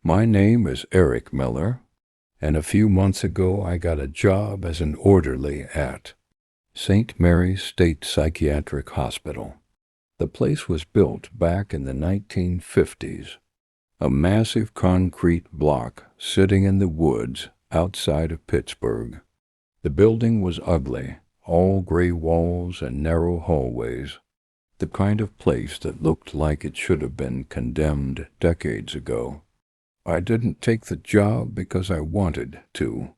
My name is Eric Miller, and a few months ago I got a job as an orderly at St. Mary's State Psychiatric Hospital. The place was built back in the 1950s, a massive concrete block sitting in the woods outside of Pittsburgh. The building was ugly, all gray walls and narrow hallways, the kind of place that looked like it should have been condemned decades ago. I didn't take the job because I wanted to.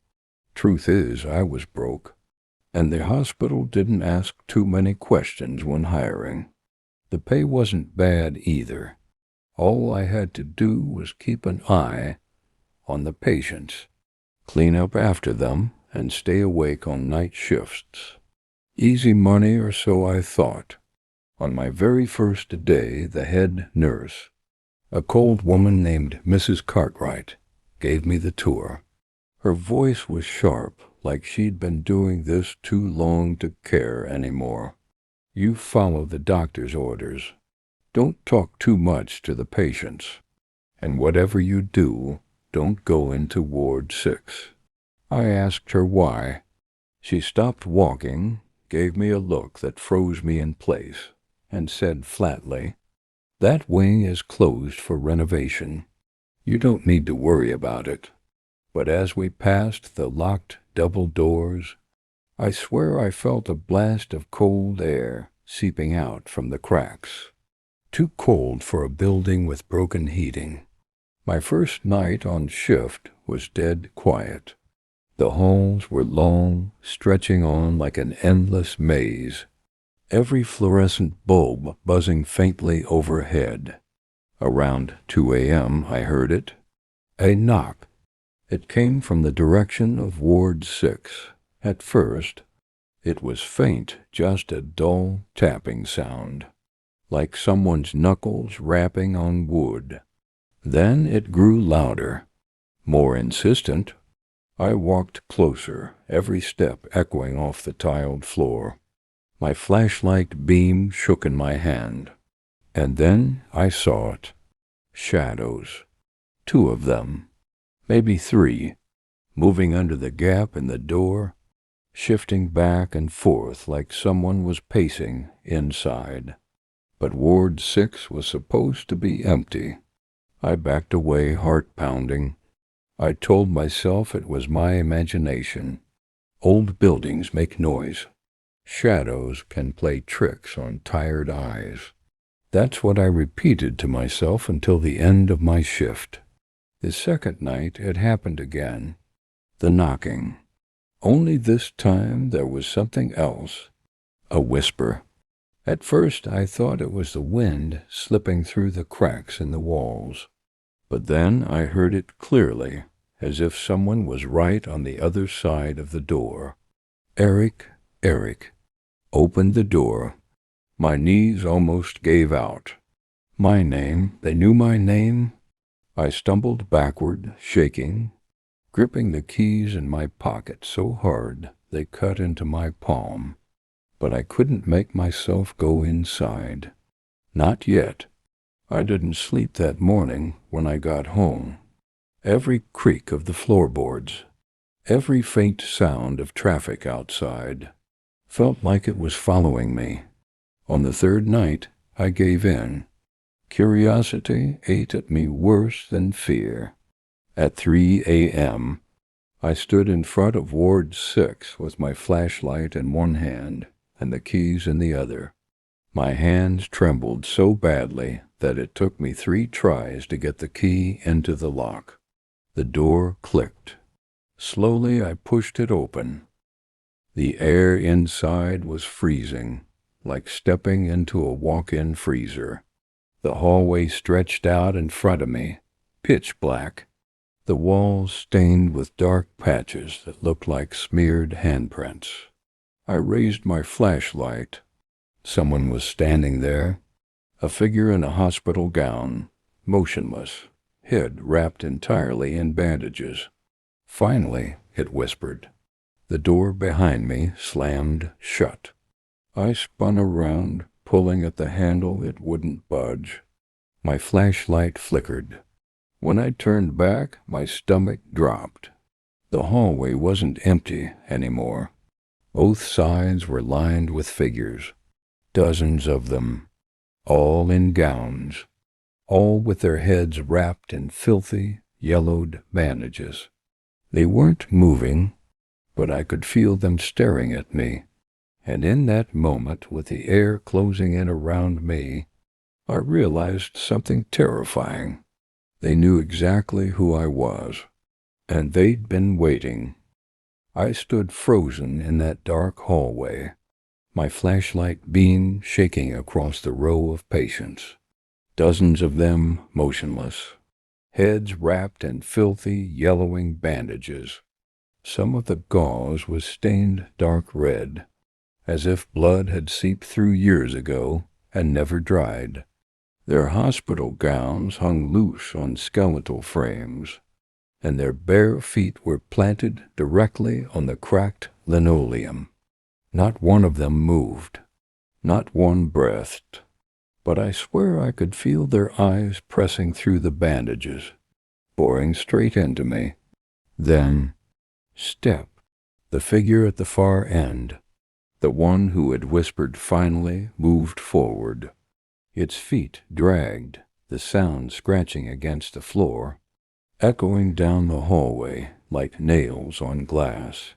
Truth is, I was broke, and the hospital didn't ask too many questions when hiring. The pay wasn't bad either. All I had to do was keep an eye on the patients, clean up after them, and stay awake on night shifts. Easy money, or so I thought. On my very first day, the head nurse, a cold woman named Mrs. Cartwright, gave me the tour. Her voice was sharp, like she'd been doing this too long to care anymore. You follow the doctor's orders. Don't talk too much to the patients. And whatever you do, don't go into Ward 6. I asked her why. She stopped walking, gave me a look that froze me in place, and said flatly, "That wing is closed for renovation. You don't need to worry about it." But as we passed the locked double doors, I swear I felt a blast of cold air seeping out from the cracks. Too cold for a building with broken heating. My first night on shift was dead quiet. The halls were long, stretching on like an endless maze, every fluorescent bulb buzzing faintly overhead. Around 2 a.m. I heard it. A knock. It came from the direction of Ward 6. At first, it was faint, just a dull tapping sound, like someone's knuckles rapping on wood. Then it grew louder, more insistent. I walked closer, every step echoing off the tiled floor. My flashlight beam shook in my hand, and then I saw it. Shadows. 2 of them, maybe 3, moving under the gap in the door, shifting back and forth like someone was pacing inside. But Ward 6 was supposed to be empty. I backed away, heart pounding. I told myself it was my imagination. Old buildings make noise. Shadows can play tricks on tired eyes. That's what I repeated to myself until the end of my shift. The second night it happened again. The knocking. Only this time there was something else. A whisper. At first I thought it was the wind slipping through the cracks in the walls. But then I heard it clearly, as if someone was right on the other side of the door. Eric, Eric. Opened the door. My knees almost gave out. My name. They knew my name. I stumbled backward, shaking, gripping the keys in my pocket so hard they cut into my palm. But I couldn't make myself go inside. Not yet. I didn't sleep that morning when I got home. Every creak of the floorboards, every faint sound of traffic outside, felt like it was following me. On the third night, I gave in. Curiosity ate at me worse than fear. At 3 a.m., I stood in front of Ward 6 with my flashlight in one hand and the keys in the other. My hands trembled so badly that it took me 3 tries to get the key into the lock. The door clicked. Slowly I pushed it open. The air inside was freezing, like stepping into a walk-in freezer. The hallway stretched out in front of me, pitch black, the walls stained with dark patches that looked like smeared handprints. I raised my flashlight. Someone was standing there, a figure in a hospital gown, motionless, head wrapped entirely in bandages. Finally, it whispered. The door behind me slammed shut. I spun around, pulling at the handle. It wouldn't budge. My flashlight flickered. When I turned back, my stomach dropped. The hallway wasn't empty anymore. Both sides were lined with figures, dozens of them, all in gowns, all with their heads wrapped in filthy, yellowed bandages. They weren't moving, but I could feel them staring at me, and in that moment, with the air closing in around me, I realized something terrifying. They knew exactly who I was, and they'd been waiting. I stood frozen in that dark hallway, my flashlight beam shaking across the row of patients, dozens of them motionless, heads wrapped in filthy, yellowing bandages. Some of the gauze was stained dark red, as if blood had seeped through years ago and never dried. Their hospital gowns hung loose on skeletal frames, and their bare feet were planted directly on the cracked linoleum. Not one of them moved, not one breathed, but I swear I could feel their eyes pressing through the bandages, boring straight into me. Then, step, the figure at the far end, the one who had whispered finally, moved forward. Its feet dragged, the sound scratching against the floor, echoing down the hallway like nails on glass.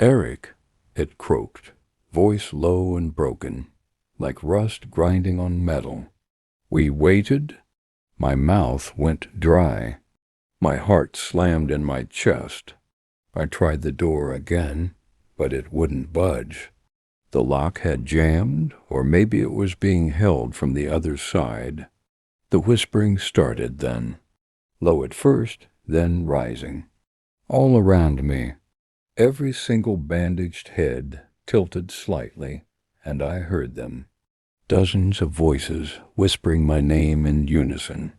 "Eric," it croaked, voice low and broken, like rust grinding on metal. We waited. My mouth went dry. My heart slammed in my chest. I tried the door again, but it wouldn't budge. The lock had jammed, or maybe it was being held from the other side. The whispering started then, low at first, then rising. All around me, every single bandaged head tilted slightly, and I heard them. Dozens of voices whispering my name in unison.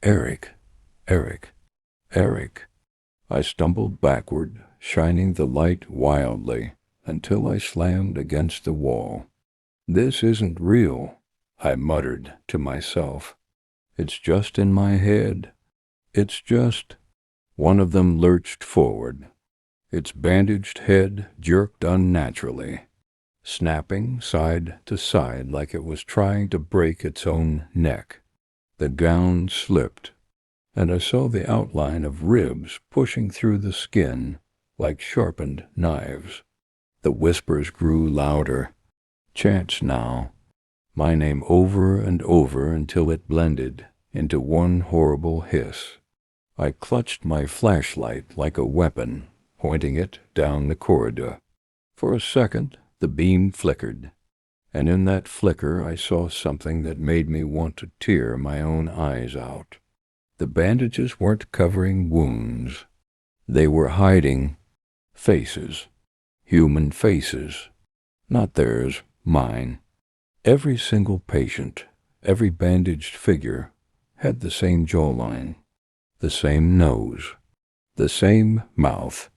"Eric, Eric, Eric." I stumbled backward, shining the light wildly, until I slammed against the wall. "This isn't real," I muttered to myself. "It's just in my head. It's just—" One of them lurched forward. Its bandaged head jerked unnaturally, snapping side to side like it was trying to break its own neck. The gown slipped, and I saw the outline of ribs pushing through the skin like sharpened knives. The whispers grew louder. Chants now, my name over and over until it blended into one horrible hiss. I clutched my flashlight like a weapon, pointing it down the corridor. For a second, the beam flickered, and in that flicker I saw something that made me want to tear my own eyes out. The bandages weren't covering wounds. They were hiding faces. Human faces, not theirs, mine. Every single patient, every bandaged figure, had the same jawline, the same nose, the same mouth,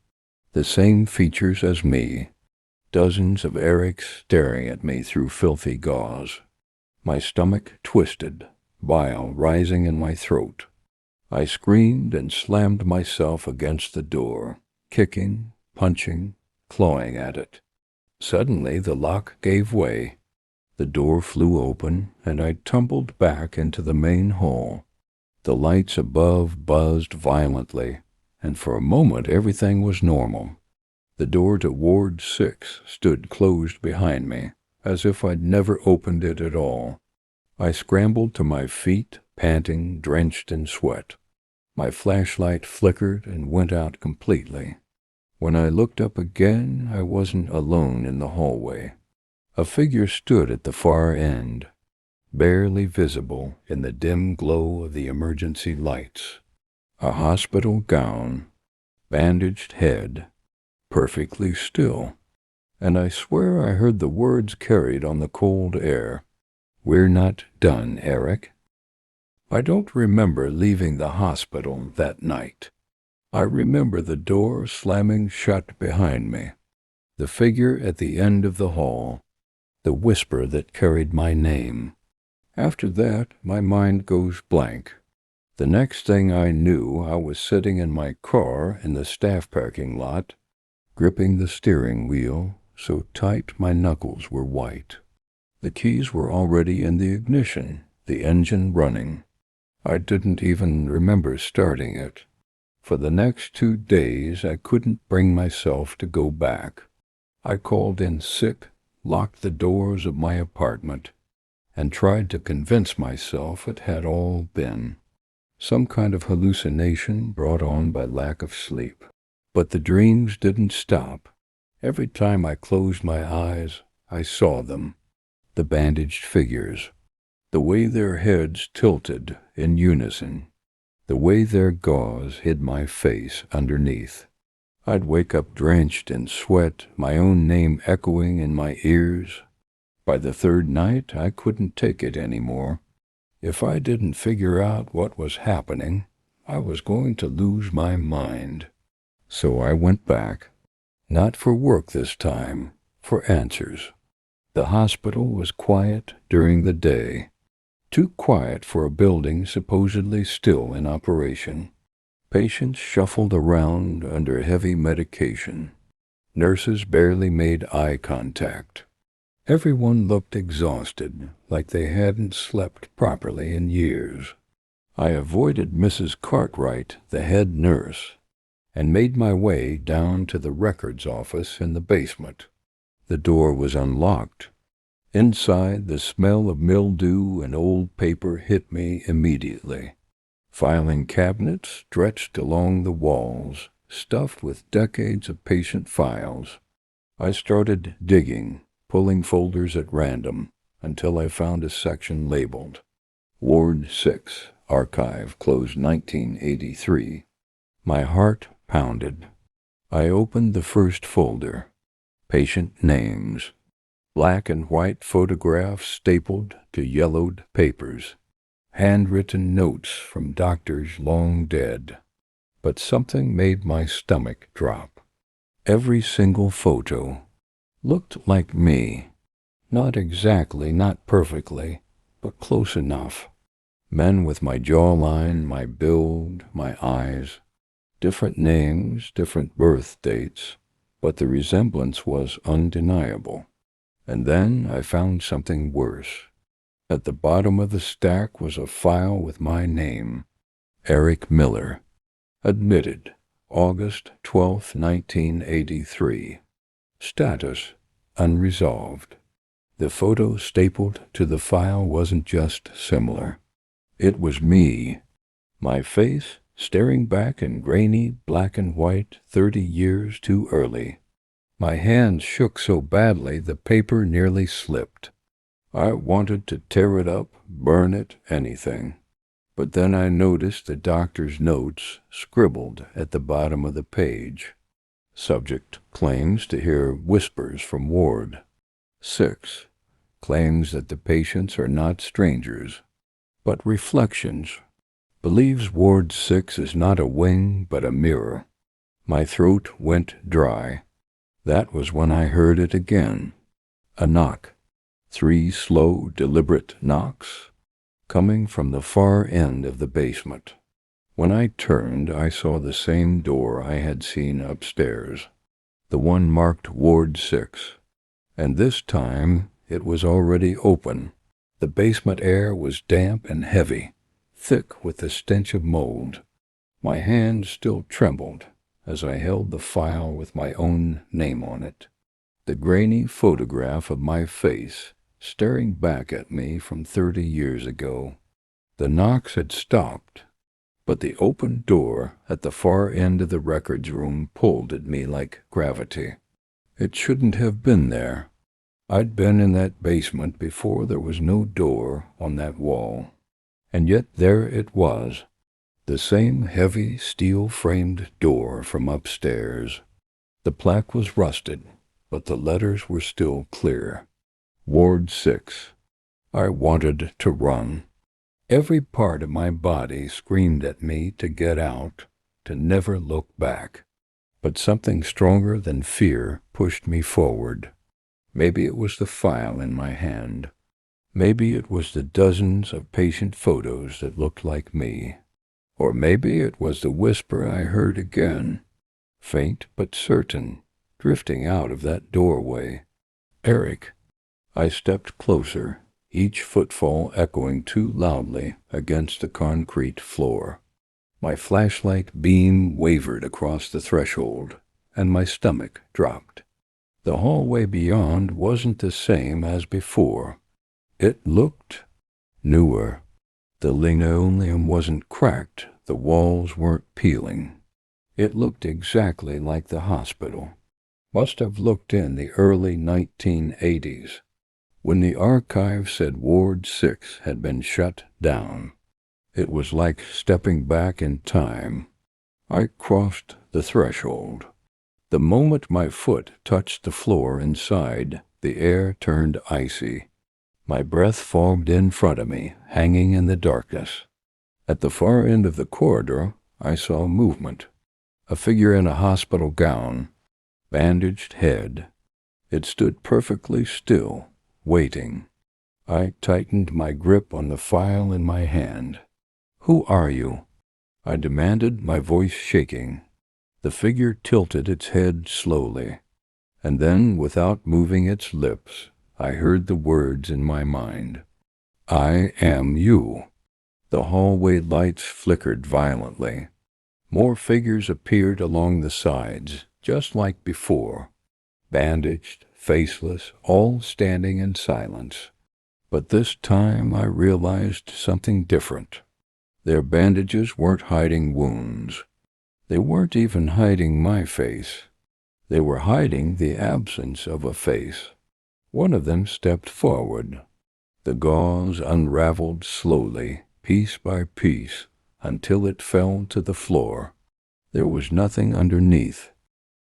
the same features as me. Dozens of Erics staring at me through filthy gauze. My stomach twisted, bile rising in my throat. I screamed and slammed myself against the door, kicking, punching, clawing at it. Suddenly the lock gave way. The door flew open, and I tumbled back into the main hall. The lights above buzzed violently, and for a moment everything was normal. The door to Ward 6 stood closed behind me, as if I'd never opened it at all. I scrambled to my feet, panting, drenched in sweat. My flashlight flickered and went out completely. When I looked up again, I wasn't alone in the hallway. A figure stood at the far end, barely visible in the dim glow of the emergency lights. A hospital gown, bandaged head, perfectly still, and I swear I heard the words carried on the cold air. "We're not done, Eric." I don't remember leaving the hospital that night. I remember the door slamming shut behind me, the figure at the end of the hall, the whisper that carried my name. After that, my mind goes blank. The next thing I knew, I was sitting in my car in the staff parking lot, gripping the steering wheel so tight my knuckles were white. The keys were already in the ignition, the engine running. I didn't even remember starting it. For the next 2 days, I couldn't bring myself to go back. I called in sick, locked the doors of my apartment, and tried to convince myself it had all been some kind of hallucination brought on by lack of sleep. But the dreams didn't stop. Every time I closed my eyes, I saw them, the bandaged figures, the way their heads tilted in unison, the way their gauze hid my face underneath. I'd wake up drenched in sweat, my own name echoing in my ears. By the third night, I couldn't take it anymore. If I didn't figure out what was happening, I was going to lose my mind. So I went back. Not for work this time, for answers. The hospital was quiet during the day. Too quiet for a building supposedly still in operation. Patients shuffled around under heavy medication. Nurses barely made eye contact. Everyone looked exhausted, like they hadn't slept properly in years. I avoided Mrs. Cartwright, the head nurse, and made my way down to the records office in the basement. The door was unlocked. Inside, the smell of mildew and old paper hit me immediately. Filing cabinets stretched along the walls, stuffed with decades of patient files. I started digging, pulling folders at random, until I found a section labeled Ward 6, Archive, closed 1983. My heart pounded. I opened the first folder. Patient names. Black and white photographs stapled to yellowed papers. Handwritten notes from doctors long dead. But something made my stomach drop. Every single photo looked like me. Not exactly, not perfectly, but close enough. Men with my jawline, my build, my eyes. Different names, different birth dates, but the resemblance was undeniable. And then I found something worse. At the bottom of the stack was a file with my name, Eric Miller. Admitted, August 12, 1983. Status, unresolved. The photo stapled to the file wasn't just similar. It was me. My face staring back in grainy black and white 30 years too early. My hands shook so badly the paper nearly slipped. I wanted to tear it up, burn it, anything. But then I noticed the doctor's notes scribbled at the bottom of the page. Subject claims to hear whispers from Ward 6. Claims that the patients are not strangers, but reflections. Believes Ward 6 is not a wing, but a mirror. My throat went dry. That was when I heard it again. A knock. 3 slow, deliberate knocks, coming from the far end of the basement. When I turned, I saw the same door I had seen upstairs, the one marked Ward 6, and this time it was already open. The basement air was damp and heavy, thick with the stench of mold. My hand still trembled as I held the file with my own name on it. The grainy photograph of my face staring back at me from 30 years ago. The knocks had stopped, but the open door at the far end of the records room pulled at me like gravity. It shouldn't have been there. I'd been in that basement before there was no door on that wall. And yet there it was, the same heavy steel-framed door from upstairs. The plaque was rusted, but the letters were still clear. Ward 6. I wanted to run. Every part of my body screamed at me to get out, to never look back. But something stronger than fear pushed me forward. Maybe it was the file in my hand. Maybe it was the dozens of patient photos that looked like me. Or maybe it was the whisper I heard again, faint but certain, drifting out of that doorway. Eric. I stepped closer, each footfall echoing too loudly against the concrete floor. My flashlight beam wavered across the threshold, and my stomach dropped. The hallway beyond wasn't the same as before. It looked newer. The linoleum wasn't cracked, the walls weren't peeling. It looked exactly like the hospital. Must have looked in the early 1980s, when the archive said Ward 6 had been shut down. It was like stepping back in time. I crossed the threshold. The moment my foot touched the floor inside, the air turned icy. My breath fogged in front of me, hanging in the darkness. At the far end of the corridor, I saw movement. A figure in a hospital gown, bandaged head. It stood perfectly still, waiting. I tightened my grip on the file in my hand. "Who are you?" I demanded, my voice shaking. The figure tilted its head slowly, and then, without moving its lips, I heard the words in my mind. "I am you." The hallway lights flickered violently. More figures appeared along the sides, just like before. Bandaged, faceless, all standing in silence. But this time I realized something different. Their bandages weren't hiding wounds. They weren't even hiding my face. They were hiding the absence of a face. One of them stepped forward. The gauze unraveled slowly, piece by piece, until it fell to the floor. There was nothing underneath,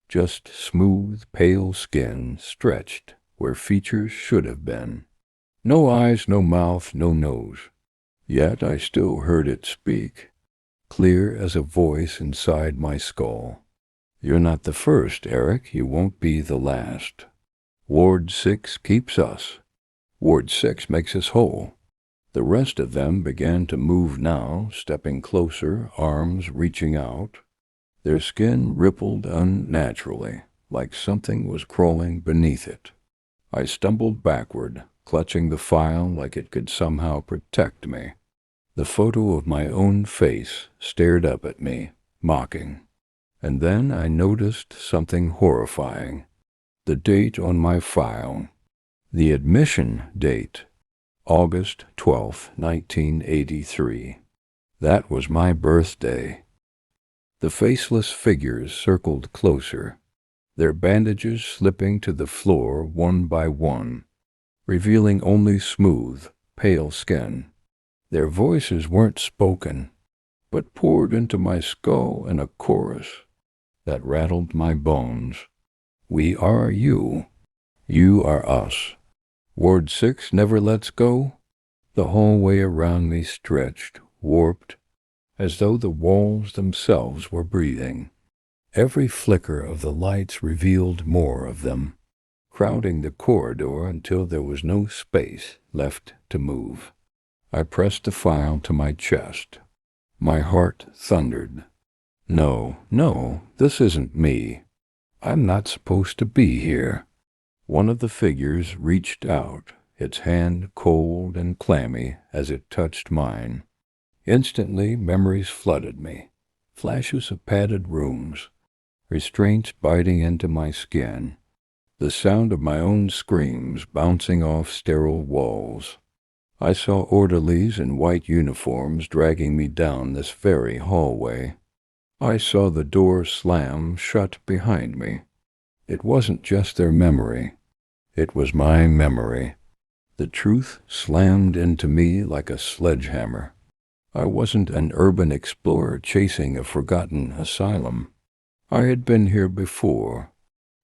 just smooth, pale skin stretched where features should have been. No eyes, no mouth, no nose. Yet I still heard it speak, clear as a voice inside my skull. "You're not the first, Eric. You won't be the last. Ward 6 keeps us. Ward 6 makes us whole." The rest of them began to move now, stepping closer, arms reaching out. Their skin rippled unnaturally, like something was crawling beneath it. I stumbled backward, clutching the file like it could somehow protect me. The photo of my own face stared up at me, mocking. And then I noticed something horrifying. The date on my file. The admission date. August 12th, 1983. That was my birthday. The faceless figures circled closer, their bandages slipping to the floor one by one, revealing only smooth, pale skin. Their voices weren't spoken, but poured into my skull in a chorus that rattled my bones. "We are you. You are us. Ward 6 never lets go." The hallway around me stretched, warped, as though the walls themselves were breathing. Every flicker of the lights revealed more of them, crowding the corridor until there was no space left to move. I pressed the file to my chest. My heart thundered. No, this isn't me. I'm not supposed to be here. One of the figures reached out, its hand cold and clammy as it touched mine. Instantly, memories flooded me, flashes of padded rooms, restraints biting into my skin, the sound of my own screams bouncing off sterile walls. I saw orderlies in white uniforms dragging me down this very hallway. I saw the door slam shut behind me. It wasn't just their memory. It was my memory. The truth slammed into me like a sledgehammer. I wasn't an urban explorer chasing a forgotten asylum. I had been here before.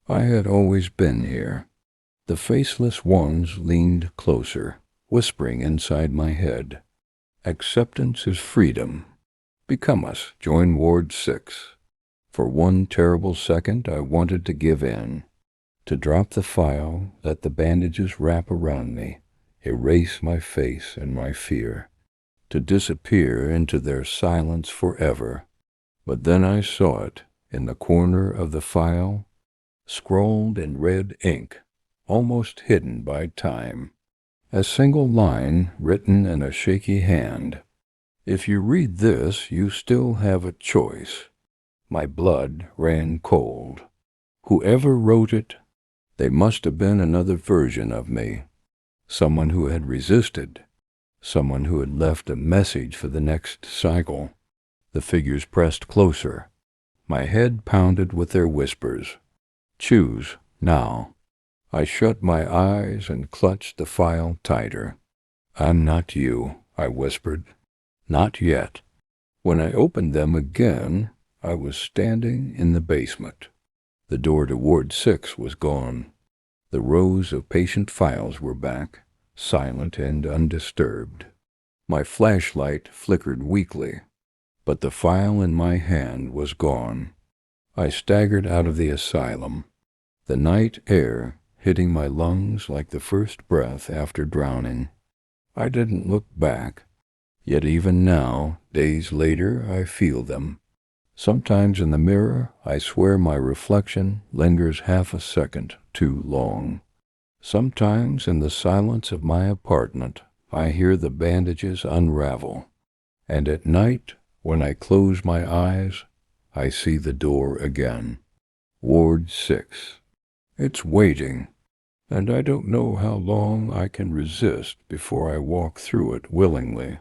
I had always been here. The faceless ones leaned closer, whispering inside my head. "Acceptance is freedom. Become us. Join Ward 6. For one terrible second, I wanted to give in, to drop the file, let the bandages wrap around me, erase my face and my fear. to disappear into their silence forever. But then I saw it in the corner of the file, scrawled in red ink, almost hidden by time. A single line written in a shaky hand. If you read this, you still have a choice. My blood ran cold. Whoever wrote it, they must have been another version of me. Someone who had resisted. Someone who had left a message for the next cycle. The figures pressed closer. My head pounded with their whispers. Choose now. I shut my eyes and clutched the file tighter. I'm not you, I whispered. Not yet. When I opened them again, I was standing in the basement. The door to Ward 6 was gone. The rows of patient files were back, silent and undisturbed. My flashlight flickered weakly, but the file in my hand was gone. I staggered out of the asylum, the night air hitting my lungs like the first breath after drowning. I didn't look back, yet even now, days later, I feel them. Sometimes in the mirror, I swear my reflection lingers half a second too long. Sometimes in the silence of my apartment, I hear the bandages unravel, and at night, when I close my eyes, I see the door again. Ward 6. It's waiting, and I don't know how long I can resist before I walk through it willingly.